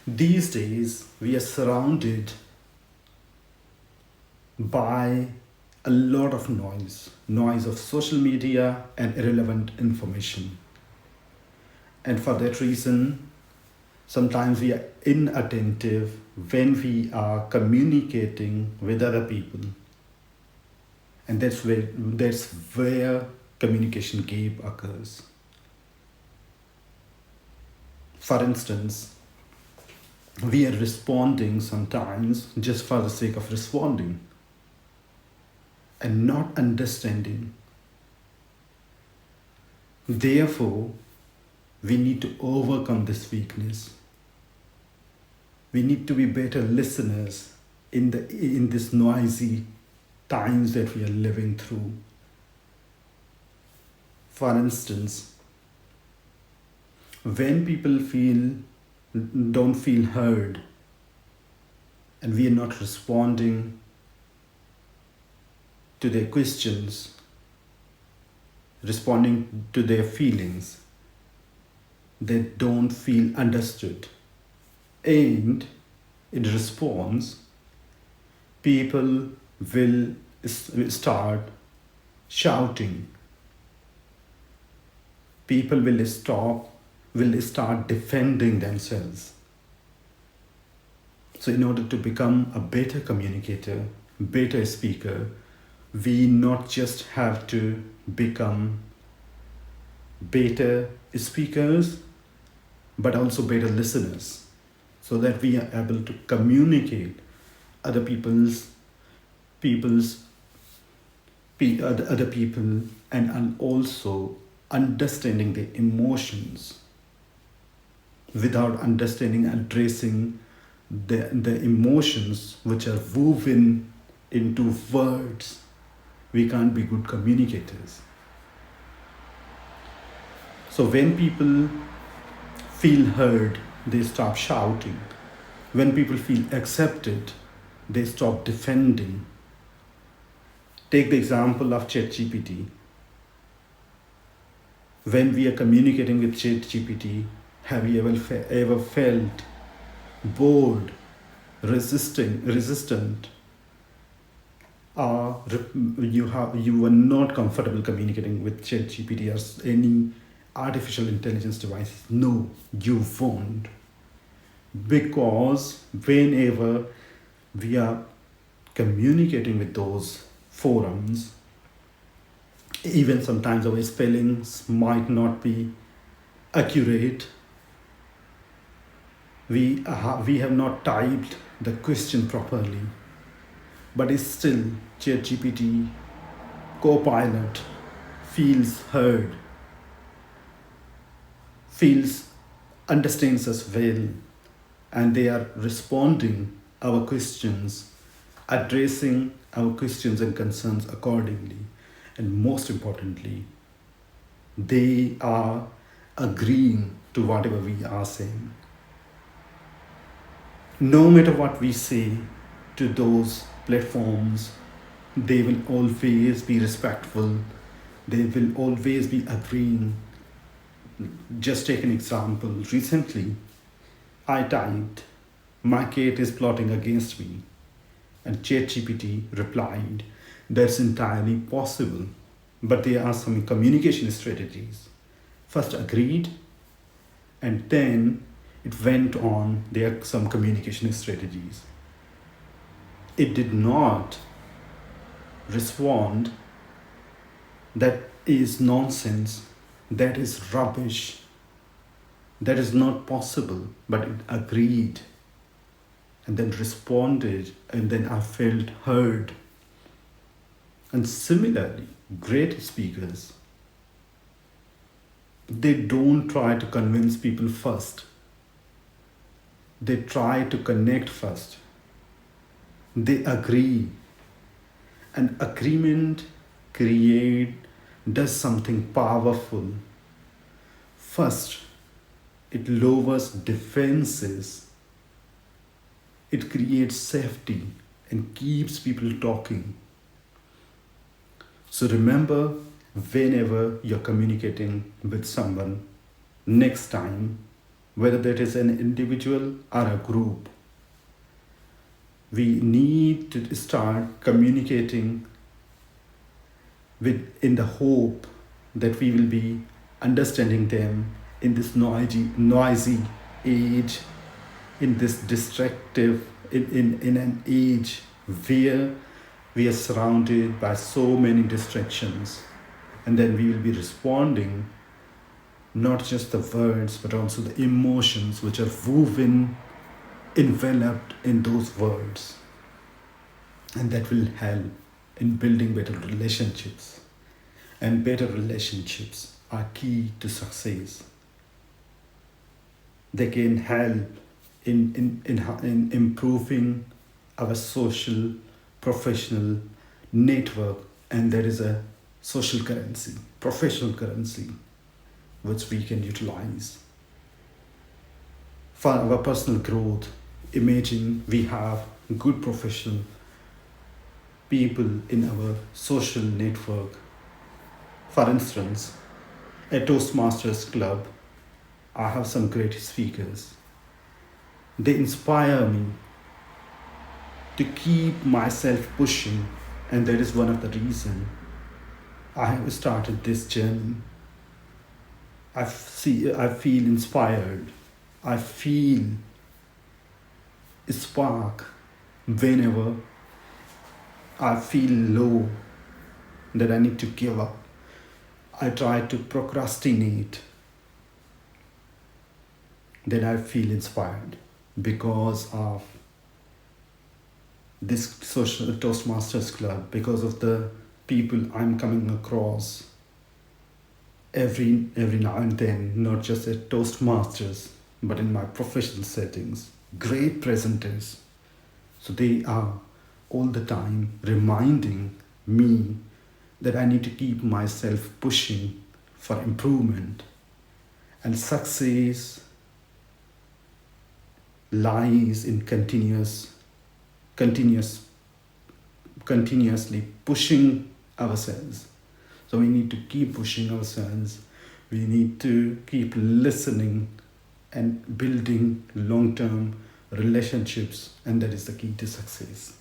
These days, we are surrounded by a lot of noise of social media and irrelevant information. And for that reason, sometimes we are inattentive when we are communicating with other people. And that's where communication gap occurs. For instance, we are responding sometimes just for the sake of responding and not understanding. Therefore, we need to overcome this weakness. We need to be better listeners in this noisy times that we are living through. For instance, when people don't feel heard and we are not responding to their questions, responding to their feelings, they don't feel understood. And in response, people will start shouting. People will start defending themselves. So in order to become a better communicator, better speaker, we not just have to become better speakers, but also better listeners, so that we are able to communicate other people's other people, and also understanding their emotions. Without understanding and addressing the emotions which are woven into words, we can't be good communicators. So when people feel heard, they stop shouting. When people feel accepted, they stop defending. Take the example of ChatGPT. When we are communicating with ChatGPT, have you ever felt bored, resistant, or you were not comfortable communicating with ChatGPT or any artificial intelligence devices? No, you won't. Because whenever we are communicating with those forums, even sometimes our spellings might not be accurate. We have not typed the question properly, but it's still ChatGPT Copilot feels heard, feels understands us well, and they are responding our questions, addressing our questions and concerns accordingly. And most importantly, they are agreeing to whatever we are saying. No matter what we say to those platforms, they will always be respectful, they will always be agreeing. Just take an example. Recently, I typed, "My cat is plotting against me," and ChatGPT replied, "That's entirely possible, but there are some communication strategies." First agreed, and then it went on, there are some communication strategies. It did not respond, "That is nonsense, that is rubbish, that is not possible," but it agreed and then responded, and then I felt heard. And similarly, great speakers, they don't try to convince people first. They try to connect first. They agree. And agreement does something powerful. First, it lowers defenses. It creates safety and keeps people talking. So remember, whenever you're communicating with someone, next time, whether that is an individual or a group. We need to start communicating with in the hope that we will be understanding them in this noisy age, in this distractive, in an age where we are surrounded by so many distractions. And then we will be responding not just the words, but also the emotions which are woven, enveloped in those words. And that will help in building better relationships. And better relationships are key to success. They can help in improving our social, professional network, and there is a social currency, professional currency, which we can utilize. For our personal growth, imagine we have good professional people in our social network. For instance, at Toastmasters Club, I have some great speakers. They inspire me to keep myself pushing, and that is one of the reasons I have started this journey. I feel inspired. I feel a spark whenever I feel low, that I need to give up. I try to procrastinate. Then I feel inspired because of this social Toastmasters Club, because of the people I'm coming across every now and then, not just at Toastmasters, but in my professional settings. Great presenters. So they are all the time reminding me that I need to keep myself pushing for improvement. And success lies in continuously pushing ourselves. So we need to keep pushing ourselves. We need to keep listening and building long-term relationships, and that is the key to success.